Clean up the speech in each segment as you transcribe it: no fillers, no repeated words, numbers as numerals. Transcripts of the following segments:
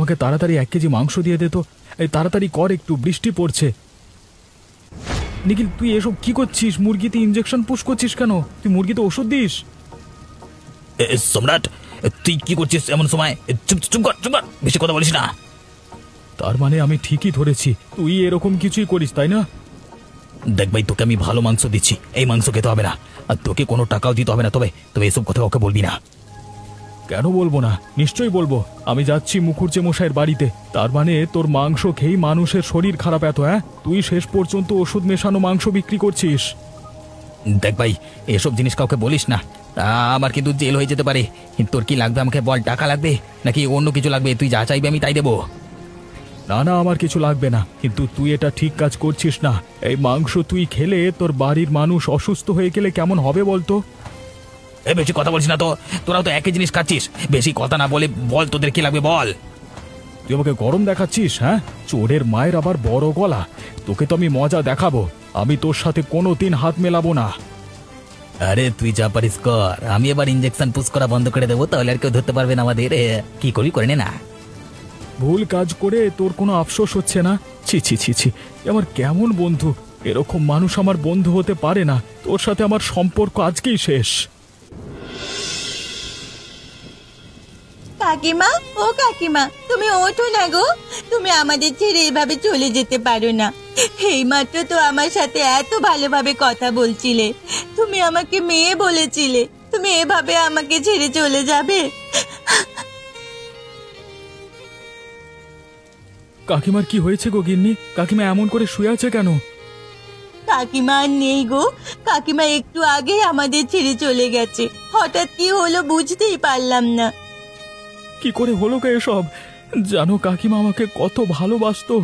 আমাকে তাড়াতাড়ি 1 কেজি মাংস দিয়ে দে তো। এই তাড়াতাড়ি কর, একটু বৃষ্টি পড়ছে। নিখিল, তুই এসব কি করছিস? মুরগিতে ইঞ্জেকশন পুশ করছিস কেন? তুই মুরগিতে ওষুধ দিস? সম্রাট, তুই কি করছিস এমন সময়? চুপ চুপ কর, চুপ কর, বেশি কথা বলিস না। তার মানে আমি ঠিকই ধরেছি, তুই এরকম কিছুই করিস, তাই না? দেখ ভাই, তোকে আমি ভালো মাংস দিচ্ছি, এই মাংস খেতে হবে না, আর তোকে কোনো টাকাও দিতে হবে না। তবে তবে এসব কথা ওকে বলবি না। কেন বলবো না? নিশ্চয়ই বলবো। আমি যাচ্ছি মুখুজ্জে মশাইয়ের বাড়িতে। তার মানে তোর মাংস খেয়েই মানুষের শরীর খারাপ এত? হ্যাঁ, তুই শেষ পর্যন্ত ওষুধ মেশানো মাংস বিক্রি করছিস। দেখ ভাই, এসব জিনিস কাউকে বলিস না, আমার কিন্তু জেল হয়ে যেতে পারে। তোর কি লাগবে আমাকে বল? টাকা লাগবে নাকি অন্য কিছু লাগবে? তুই যা চাইবি আমি তাই দেবো। না না, আমার কিছু লাগবে না, কিন্তু তুই এটা ঠিক কাজ করছিস না। এই মাংস তুই খেলে তোর বাড়ির মানুষ অসুস্থ হয়ে গেলে কেমন হবে বলতো? বেশি কথা বলছিস না তো, তোরাও তো একই জিনিস খাচ্ছিস। বেশি কথা না বলে বল তোদের কি লাগবে বল। তুই আমাকে গরম দেখাচ্ছিস? হ্যাঁ, চোরের মায়ের আবার বড় গলা। তোকে তো আমি মজা দেখাবো। আমি তোর সাথে কোনোদিন হাত মেলাবো না। আরে তুই যা পারিস কর, আমি এবার ইঞ্জেকশন পুশ করা বন্ধ করে দেবো, তাহলে আর কেউ ধরতে পারবে না আমাদের। কি করবি করে নে না। ভুল কাজ করে তোর কোনো আফসোস হচ্ছে না? ছি ছি ছি ছি, আমার কেমন বন্ধু! এরকম মানুষ আমার বন্ধু হতে পারে না। তোর সাথে আমার সম্পর্ক আজকেই শেষ। কাকিমা, ও কাকিমা, তুমি ওঠো না গো। তুমি আমাদের ছেড়ে এভাবে চলে যেতে পারো না। এইমাত্র তো আমার সাথে এত ভালোভাবে কথা বলছিলে, তুমি আমাকে মেয়ে বলেছিলে, তুমি এভাবে আমাকে ছেড়ে চলে যাবে? কাকিমার কি হয়েছে গো গিন্নি? কাকিমা এমন করে শুয়ে আছে কেন? কাকিমা আর নেই গো। কাকিমা একটু আগে আমাদের ছেড়ে চলে গেছে। হঠাৎ কি হলো বুঝতেই পারলাম না। কি করে হলো কে এসব? জানো, কাকিমা আমাকে কত ভালোবাসতো।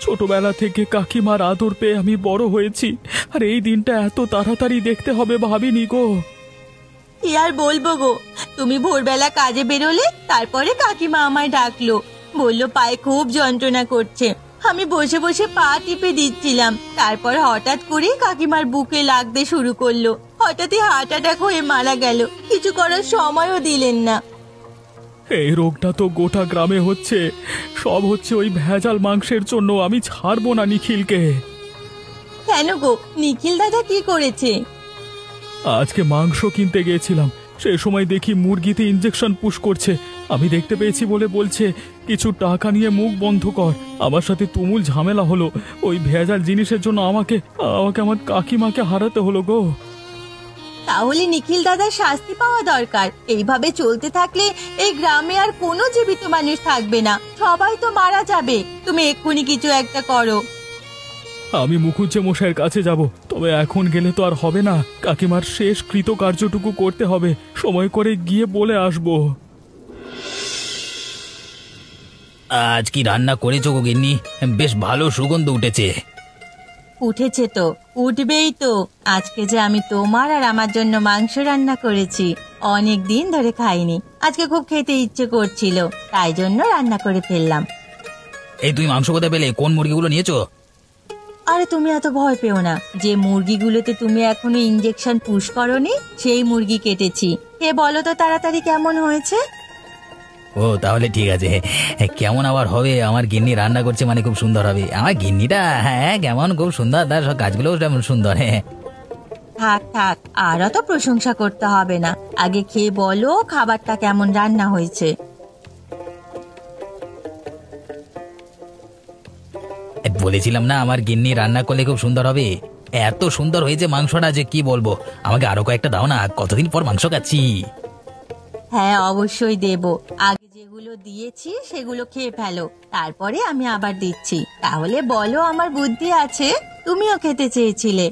ছোটবেলা থেকে কাকিমার আদর পেয়ে আমি বড় হয়েছি, আর এই দিনটা এত তাড়াতাড়ি দেখতে হবে ভাবিনি গো। কি আর বলবো গো, তুমি ভোরবেলা কাজে বেরোলে, তারপরে কাকিমা আমায় ডাকলো, বললো পায়ে খুব যন্ত্রণা করছে। আমি বসে বসে পা টিপে দিচ্ছিলাম, তারপর হঠাৎ করে কাকিমার বুকে লাগতে শুরু করলো। হঠাৎই হার্ট অ্যাটাক হয়ে মারা গেল, কিছু করার সময়ও দিলেন না। এই রোগটা তো গোটা গ্রামে হচ্ছে, সব হচ্ছে ওই ভেজাল মাংসের জন্য। আমি ছাড়বো না নিখিলকে। কেন গো, নিখিল দাদা কি করেছে? আজকে মাংস কিনতে গিয়েছিলাম, সে সময় দেখি মুরগিতে ইঞ্জেকশন পুশ করছে। আমি দেখতে পেয়েছি বলে বলছে কিছু টাকা নিয়ে মুখ বন্ধ কর। আমার সাথে তুমুল ঝামেলা হলো। ওই ভেজাল জিনিসের জন্য আমাকে আমার কাকিমাকে হারাতে হলো গো। তাহলে নিখিল দাদার শাস্তি পাওয়া দরকার। এইভাবে চলতে থাকলে এই গ্রামে আর কোনো জীবিত মানুষ থাকবে না, সবাই তো মারা যাবে। তুমি এক্ষুনি কিছু একটা করো। আমি মুখুজ্জে মশাইয়ের কাছে যাব, তবে এখন গেলে তো আর হবে না। কাকিমার শেষ কৃতকার্যটুকু করতে হবে। সময় করে গিয়ে বলে আসবো। আজ কি রান্না করেছো গো গিন্নি? বেশ ভালো সুগন্ধ উঠেছে। উঠেছে তো, উঠবেই তো। আজকে যে আমি তোমার আর আমার জন্য মাংস রান্না করেছি, অনেক দিন ধরে খাইনি। আজকে খুব খেতে ইচ্ছে করছিল, তাই জন্য রান্না করে ফেললাম। এই তুমি মাংস কোথায় পেলে? কোন মুরগিগুলো নিয়েছো? আরে তুমি এত ভয় পেও না, যে মুরগিগুলোতে তুমি এখনো ইঞ্জেকশন পুশ করোনি সেই মুরগি কেটেছি। কে বলো তো তাড়াতাড়ি কেমন হয়েছে? ও তাহলে ঠিক আছে। কেমন আবার হবে? আমার গিন্নি রান্না করছে মানে খুব সুন্দর হবে। আমার গিন্নিটা হ্যাঁ কেমন খুব সুন্দর, তার সব কাজগুলোও তেমন সুন্দর। হ্যাঁ থাক থাক, আর অত প্রশংসা করতে হবে না। আগে খেয়ে বলো খাবারটা কেমন রান্না হয়েছে। বলেছিলাম না আমার গিন্নি রান্না করলে খুব সুন্দর হবে। এত সুন্দর হয়েছে মাংসটা যে কি বলবো। আমাকে আরো কয়েকটা দাও না, কতদিন পর মাংস খাচ্ছি। হ্যাঁ অবশ্যই দেব। আগে যেগুলো দিয়েছি সেগুলো খেয়ে ফেলো, তারপরে আমি আবার দিচ্ছি। তাহলে বলো আমার বুদ্ধি আছে, তুমিও খেতে চেয়েছিলে।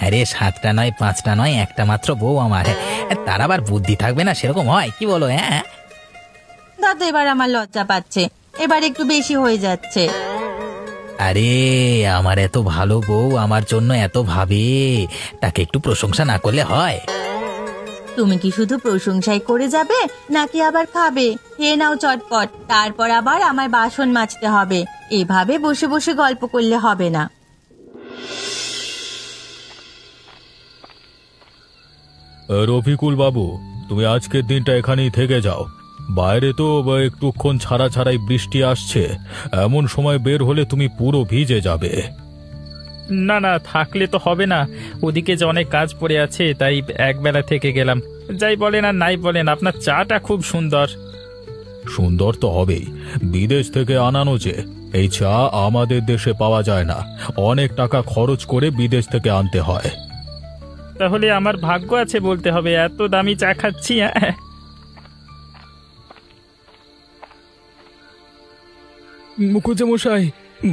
আরে 7টা নয় 5টা নয়, একটা মাত্র বউ আমার, তার আবার বুদ্ধি থাকবে না সেরকম হয় কি বলো? হ্যাঁ দাদা এবার আমার লজ্জা পাচ্ছে, এবার একটু বেশি হয়ে যাচ্ছে। আরে আমার এত ভালো বউ আমার জন্য এত ভাবে, তাকে একটু প্রশংসা না করলে হয়? তুমি কি শুধু প্রশংসাই করে যাবে, নাকি আবার খাবে? খেয়ে নাও চটপট, তারপর আবার আমায় বাসন মাজতে হবে। এভাবে বসে বসে গল্প করলে হবে না। রফিকুল বাবু, তুমি আজকের দিনটা এখানেই থেকে যাও। বাইরে তো একটুক্ষণ ছাড়া ছাড়াই বৃষ্টি আসছে, এমন সময় বের হলে তুমি পুরো ভিজে যাবে। না না, থাকলে তো হবে না, ওদিকে যে অনেক কাজ পড়ে আছে, তাই একবেলা থেকে গেলাম। যাই বলেন আর নাই বলেন, আপনার চাটা খুব সুন্দর। সুন্দর তো হবেই, বিদেশ থেকে আনানো যে, এই চা আমাদের দেশে পাওয়া যায় না, অনেক টাকা খরচ করে বিদেশ থেকে আনতে হয়। তাহলে আমার ভাগ্য আছে বলতে হবে, এত দামি চা খাচ্ছি।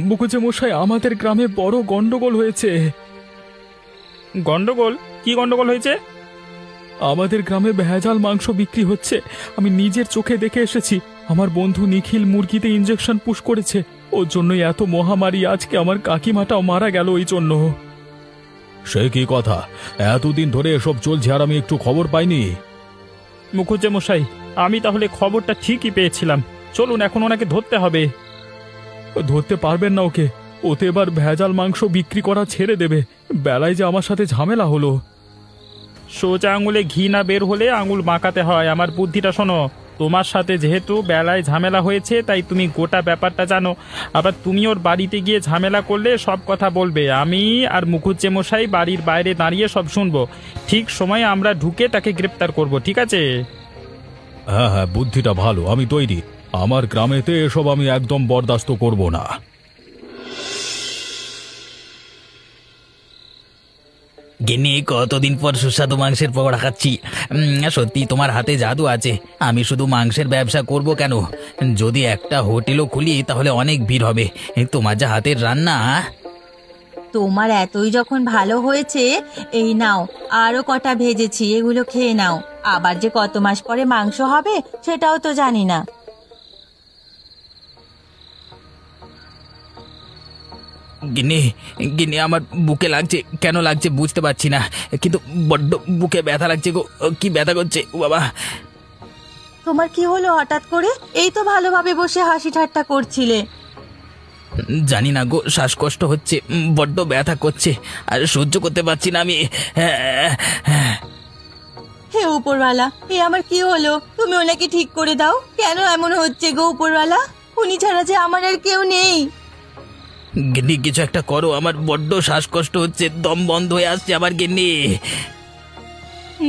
মুকুজ্জে মশাই, আমাদের গ্রামে বড় গন্ডগোল হয়েছে। গন্ডগোল? কি গন্ডগোল হয়েছে? আমাদের গ্রামে ভেজাল মাংস বিক্রি হচ্ছে, আমি নিজের চোখে দেখে এসেছি। আমার বন্ধু নিখিল মুরগিতে ইঞ্জেকশন পুশ করেছে, ওর জন্যই এত মহামারী। আজকে আমার কাকিমাটাও মারা গেল ওই জন্য। সে কি কথা, এতদিন ধরে এসব চলছে আর আমি একটু খবর পাইনি? মুখুজ্জে মশাই, আমি তাহলে খবরটা ঠিকই পেয়েছিলাম। চলুন, এখন ওনাকে ধরতে হবে। ধরতে পারবেন না ওকে, ওতে এবার ভেজাল মাংস বিক্রি করা ছেড়ে দেবে। বেলায় যে আমার সাথে ঝামেলা হলো। সোজা আঙুলে ঘি না বের হলে আঙুল বাঁকাতে হয়। আমার বুদ্ধিটা শোনো, তোমার সাথে যেহেতু বেলায় ঝামেলা হয়েছে, তাই তুমি গোটা ব্যাপারটা জানো। আবার তুমি ওর বাড়িতে গিয়ে ঝামেলা করলে সব কথা বলবে। আমি আর মুখুজ্জে মশাই বাড়ির বাইরে দাঁড়িয়ে সব শুনবো। ঠিক সময়ে আমরা ঢুকে তাকে গ্রেপ্তার করব, ঠিক আছে? হ্যাঁ হ্যাঁ, বুদ্ধিটা ভালো, আমি তৈরি। আমার গ্রামেতে এসব আমি একদম বরদাস্ত করব না। গিন্নি, কতদিন পর সুস্বাদু মাংসের পকোড়া খাচ্ছি। সত্যি তোমার হাতে জাদু আছে। আমি শুধু মাংসের ব্যবসা করব কেন, যদি একটা হোটেলও খুলি তাহলে অনেক ভিড় হবে। তোমার যা হাতের রান্না। তোমার এতই যখন ভালো হয়েছে, এই নাও আরো কটা ভেজেছি, এগুলো খেয়ে নাও। আবার যে কত মাস পরে মাংস হবে সেটাও তো জানি না। গিন্নি, গিন্নি, আমার বুকে লাগছে, কেন লাগছে বুঝতে পারছি না, কিন্তু বড্ড বুকে ব্যথা লাগছে গো। কি ব্যথা করছে ও বাবা। তোমার কি হলো হঠাৎ করে? এই তো ভালোভাবে বসে হাসি ঠাট্টা করছিলে। জানি না গো, শ্বাসকষ্ট হচ্ছে, বড্ড ব্যথা করছে, আর সহ্য করতে পারছি না আমি। হে উপরওয়ালা, এ আমার কি হলো? তুমি ওনাকে ঠিক করে দাও। কেন এমন হচ্ছে গো উপরওয়ালা? উনি ছাড়া যে আমার আর কেউ নেই। গিন্নি, কিছু একটা করো, আমার বড্ড শ্বাসকষ্ট হচ্ছে, দম বন্ধ হয়ে আসছে আমার গিন্নি।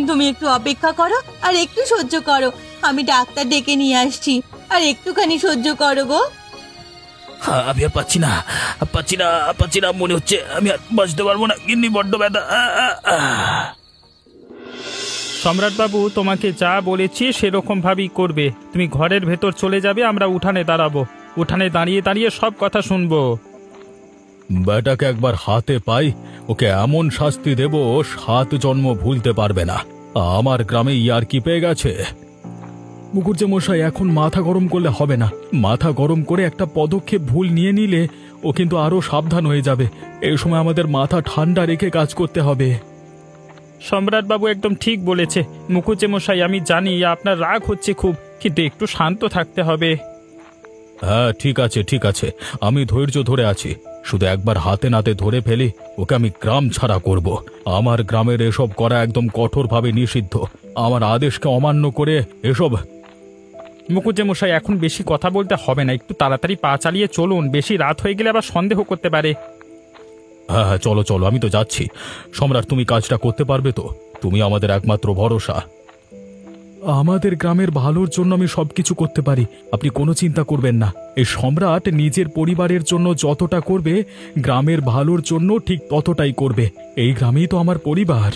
তুমি একটু অপেক্ষা করো আর একটু সহ্য করো, আমি ডাক্তার ডেকে নিয়ে আসছি। আর একটুখানি সহ্য করো গো। আমি আর পাচ্ছি না, মনে হচ্ছে আমি আর বাঁচতে পারবো না গিন্নি, বড্ড ব্যথা। সম্রাট বাবু, তোমাকে যা বলেছি সেরকম ভাবেই করবে। তুমি ঘরের ভেতর চলে যাবে, আমরা উঠানে দাঁড়াবো। উঠানে দাঁড়িয়ে দাঁড়িয়ে সব কথা শুনবো। বেটাকে একবার হাতে পাই, ওকে এমন শাস্তি দেব 7 জন্ম ভুলতে পারবে না। আমার গ্রামে ইয়ার্কি পেয়ে গেছে। মুকুজ্জে মশাই, এখন মাথা গরম করলে হবে না। মাথা গরম করে একটা পদক্ষেপ ভুল নিয়ে নিলে ও কিন্তু আরো সাবধান হয়ে যাবে। এই সময় আমাদের মাথা ঠান্ডা রেখে কাজ করতে হবে। সম্রাট বাবু একদম ঠিক বলেছে। মুখুজ্জে মশাই, আমি জানি আপনার রাগ হচ্ছে খুব, কিন্তু একটু শান্ত থাকতে হবে। হ্যাঁ, ঠিক আছে, আমি ধৈর্য ধরে আছি। শুধু একবার হাতে নাতে ধরে ফেলি, ওকে আমি গ্রাম ছাড়া করব। আমার গ্রামের এসব করা একদম কঠোরভাবে নিষিদ্ধ। আমার আদেশকে অমান্য করে এসব। মুখুজ্জে মশাই, এখন বেশি কথা বলতে হবে না, একটু তাড়াতাড়ি পা চালিয়ে চলুন। বেশি রাত হয়ে গেলে আবার সন্দেহ করতে পারে। হ্যাঁ হ্যাঁ, চলো, আমি তো যাচ্ছি। সম্রাট, তুমি কাজটা করতে পারবে তো? তুমি আমাদের একমাত্র ভরসা। আমাদের গ্রামের ভালোর জন্য আমি সবকিছু করতে পারি, আপনি কোনো চিন্তা করবেন না। এই সম্রাট নিজের পরিবারের জন্য যতটা করবে, গ্রামের ভালোর জন্য ঠিক ততটাই করবে। এই গ্রামেই তো আমার পরিবার।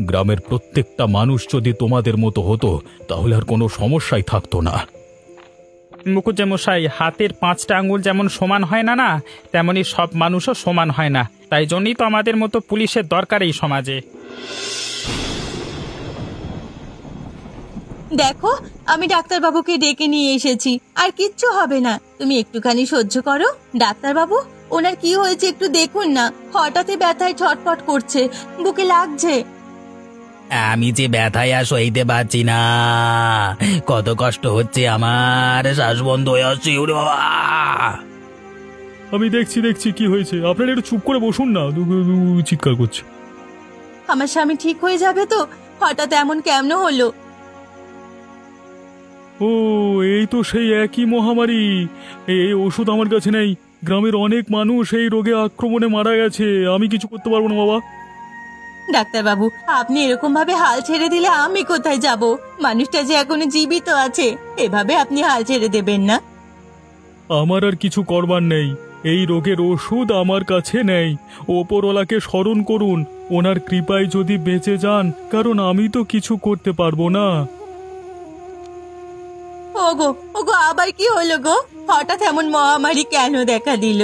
গ্রামের প্রত্যেকটা মানুষ যদি তোমাদের মতো হতো, তাহলে আর কোনো সমস্যাই থাকতো না। মুখুজ্জে মশাই, হাতের 5টা আঙুল যেমন সমান হয় না, না তেমনি সব মানুষও সমান হয় না। তাই জন্যই তো আমাদের মতো পুলিশের দরকার এই সমাজে। দেখো, আমি ডাক্তারবাবুকে ডেকে নিয়ে এসেছি, আর কিচ্ছু হবে না। তুমি একটুখানি সহ্য করো। ডাক্তারবাবু, ওনার কি হয়েছে একটু দেখুন না। হঠাৎই ব্যথায় ছটফট করছে, বুকে লাগছে। আমি যে ব্যথায় আর সইতে পারছি না, কত কষ্ট হচ্ছে আমার, শ্বাস বন্ধ হয়ে আসছে। ওরে বাবা! আমি দেখছি কি হয়েছে। আপনারা একটু চুপ করে বসুন না, চিৎকার করছে। আমার স্বামী ঠিক হয়ে যাবে তো? হঠাৎ এমন কেমন হলো? ও, এই তো সেই একই মহামারী। এই ওষুধ আমার কাছে নেই। গ্রামের অনেক মানুষ এই রোগে আক্রমণে মারা গেছে। আমি কিছু করতে পারবো না বাবা। ডাক্তারবাবু, আপনি এরকম ভাবে হাল ছেড়ে দিলে আমি কোথায় যাব? মানুষটা যে এখনো জীবিত আছে, এভাবে আপনি হাল ছেড়ে দেবেন না। আমার আর কিছু করবার নেই। এই রোগের ওষুধ আমার কাছে নেই। ওপরওয়ালাকে স্মরণ করুন, ওনার কৃপায় যদি বেঁচে যান, কারণ আমি তো কিছু করতে পারবো না। ওগো ওগো, আবার কি হলো গো? হঠাৎ এমন মহামারী কেন দেখা দিল?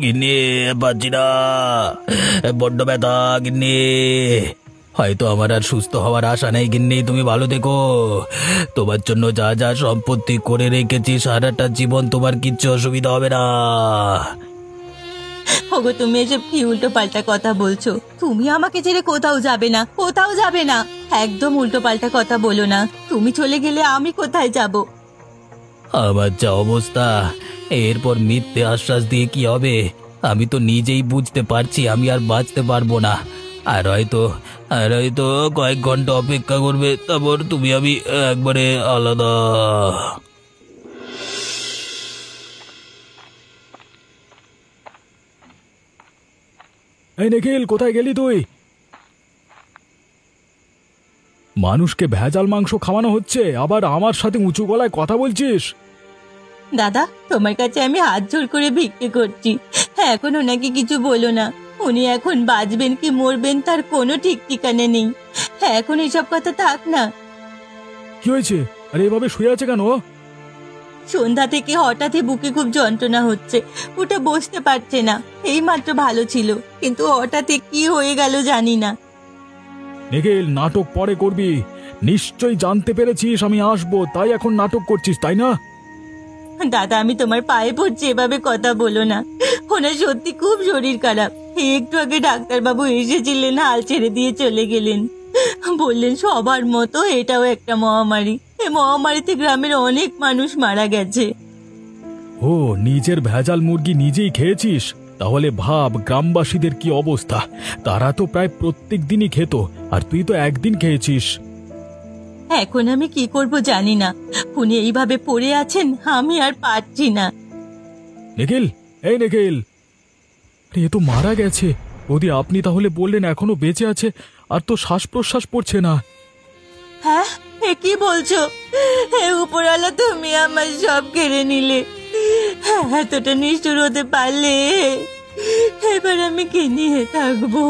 গিন্নি, পাচ্ছি না, বড্ড ব্যথা গিন্নি। হয়তো আমার আর সুস্থ হওয়ার আশা নেই গিন্নি, তুমি ভালো থেকো। তোমার জন্য যা যা সম্পত্তি করে রেখেছি, সারাটা জীবন তোমার কিচ্ছু অসুবিধা হবে না। ওগো, তুমি এসব কি উল্টো পাল্টা কথা বলছো? তুমি আমাকে ছেড়ে কোথাও যাবে না, কোথাও যাবে না। একদম উল্টো পাল্টা কথা বলো না। তুমি চলে গেলে আমি কোথায় যাব? আমার যা অবস্থা, এরপর মিথ্যে আশ্বাস দিয়ে কি হবে? আমি তো নিজেই বুঝতে পারছি আমি আর বাঁচতে পারবো না। আর হয়তো কয়েক ঘন্টা অপেক্ষা করবে, তারপর তুমি আমি একবারে আলাদা। এই নিখিল, কোথায় গেলি তুই? মানুষকে ভেজাল মাংস খাওয়ানো হচ্ছে, আবার আমার সাথে উঁচু গলায় কথা বলছিস? দাদা, তোমার কাছে আমি হাত জোর করে ভিক্ষে করছি। এখন ওনাকে কিছু বলো না। উনি এখন বাঁচবেন কি মরবেন তার কোনো ঠিক ঠিকানা নেই। এখন এসব কথা থাক না। কি হয়েছে? আরে এভাবে শুয়ে আছে কেন? সন্ধ্যা থেকে হঠাৎই বুকে খুব যন্ত্রণা হচ্ছে, উঠে বসতে পারছে না। এই মাত্র ভালো ছিল, কিন্তু হঠাৎই কি হয়ে গেল জানি না। নিখিল, নাটক পরে করবি। নিশ্চয়ই জানতে পেরেছিস আমি আসবো, তাই এখন নাটক করছিস, তাই না? দাদা, আমি তোমার পায়ে পড়ছি, এভাবে কথা বলো না। ওনার সত্যি খুব শরীর খারাপ। একটু আগে ডাক্তারবাবু এসেছিলেন, হাল ছেড়ে দিয়ে চলে গেলেন। বললেন সবার মতো এটাও একটা মহামারী। এই মহামারীতে গ্রামের অনেক মানুষ মারা গেছে। ও, নিজের ভেজাল মুরগি নিজেই খেয়েছিস? তাহলে ভাব গ্রামবাসীদের কি অবস্থা। তারা তো প্রায় প্রত্যেক দিনই খেত, আর তুই তো একদিন খেয়েছিস। এখন আমি কি করব জানি না। উনি এইভাবে পড়ে আছেন, আমি আর পারছি না। নিখিল, এই নিখিল, এ তো মারা গেছে। ওদি, আপনি তাহলে বললেন এখনো বেঁচে আছে, আর তো শ্বাস প্রশ্বাস পড়ছে না। হ্যাঁ, এ কি বলছো? হে উপরওয়ালা, তুমি আমার সব কেড়ে নিলে। এতটা নিষ্ঠুর হতে পারলে? এবার আমি কি নিয়ে থাকবো?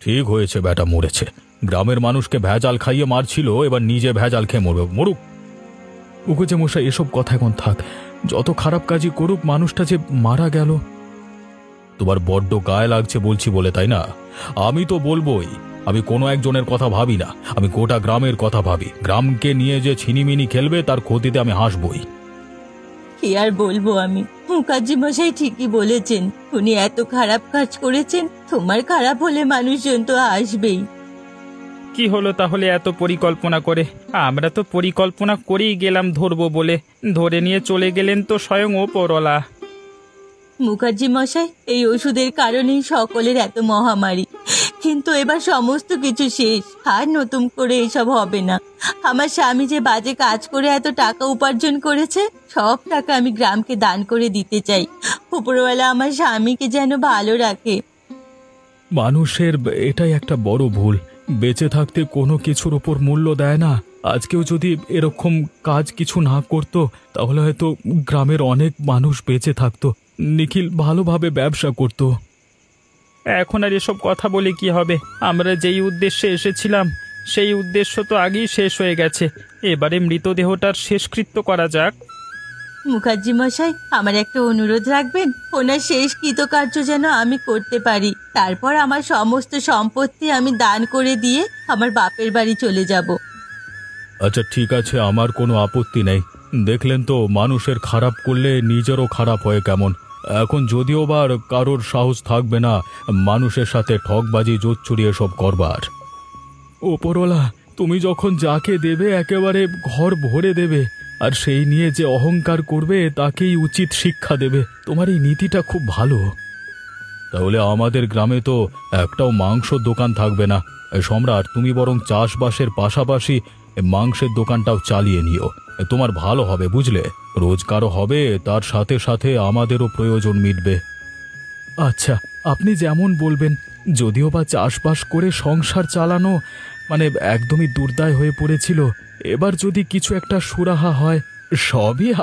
ঠিক হয়েছে, বেটা মরেছে। গ্রামের মানুষকে ভেজাল খাইয়ে মারছিল, এবার নিজে ভেজাল খেয়ে মরবে। মরুক। উগোজে মশাই, এসব কথা এখন থাক। যত খারাপ কাজই করুক, মানুষটা যে মারা গেল। তোমার বড্ড গায়ে লাগছে বলছি বলে, তাই না? আমি তো বলবোই। আমি কোনো একজনের কথা ভাবি না, আমি গোটা গ্রামের কথা ভাবি। গ্রামকে নিয়ে যে ছিনিমিনি খেলবে তার ক্ষতিতে আমি হাসবই। কি আর বলবো আমি? মুখার্জি মশাই ঠিকই বলেছেন। উনি এত খারাপ কাজ করেছেন, তোমার খারাপ হলে মানুষজন তো আসবেই। কি হলো তাহলে এত পরিকল্পনা করে? আমরা তো পরিকল্পনা করেই গেলাম ধরবো বলে, ধরে নিয়ে চলে গেলেন তো স্বয়ং ওপরওয়ালা। মুখার্জি মশাই, এই ওষুধের কারণেই সকলের এত মহামারী। কিন্তু এবার সমস্ত কিছু শেষ, আর নতুন করে এসব হবে না। আমার স্বামী যে বাজে কাজ করে এত টাকা উপার্জন করেছে, সব টাকা আমি গ্রামকে দান করে দিতে চাই। উপরওয়ালা আমার স্বামীকে যেন ভালো রাখে। মানুষের এটাই একটা বড় ভুল, বেঁচে থাকতে কোনো কিছুর ওপর মূল্য দেয় না। আজকেও যদি এরকম কাজ কিছু না করত, তাহলে হয়তো গ্রামের অনেক মানুষ বেঁচে থাকতো। নিখিল ভালোভাবে ব্যবসা করত। এখন আর এসব কথা বলে কি হবে? আমরা যেই উদ্দেশ্যে এসেছিলাম সেই উদ্দেশ্য তো আগেই শেষ হয়ে গেছে। এবারে মৃতদেহটার শেষকৃত্য করা যাক। মুখার্জি মশাই, আমার একটা অনুরোধ রাখবেন? ওনার শেষ কৃতকার্য যেন আমি করতে পারি। তারপর আমার সমস্ত সম্পত্তি আমি দান করে দিয়ে আমার বাপের বাড়ি চলে যাব। আচ্ছা, ঠিক আছে, আমার কোনো আপত্তি নেই। দেখলেন তো, মানুষের খারাপ করলে নিজেরও খারাপ হয় কেমন। এখন যদিও বা কারোর সাহস থাকবে না মানুষের সাথে ঠকবাজি জোচ্চুরি এসব করবার। ওপরওয়ালা, তুমি যখন যাকে দেবে একেবারে ঘর ভরে দেবে। আর সেই নিয়ে যে অহংকার করবে তাকেই উচিত শিক্ষা দেবে। তোমার এই নীতিটা খুব ভালো। তাহলে আমাদের গ্রামে তো একটাও মাংস দোকান থাকবে না। সম্রাট, তুমি বরং চাষবাসের পাশাপাশি মাংসের দোকানটাও চালিয়ে নিও। তোমার ভালো হবে, বুঝলে? রোজগারও হবে, তার সাথে সাথে আমাদেরও প্রয়োজন মিটবে। আচ্ছা, আপনি যেমন বলবেন। যদিও বা চাষবাস করে সংসার চালানো একদমই দুর্দায় হয়ে পড়েছিল। এবার যদি কিছু একটা সুরাহা হয়, সবই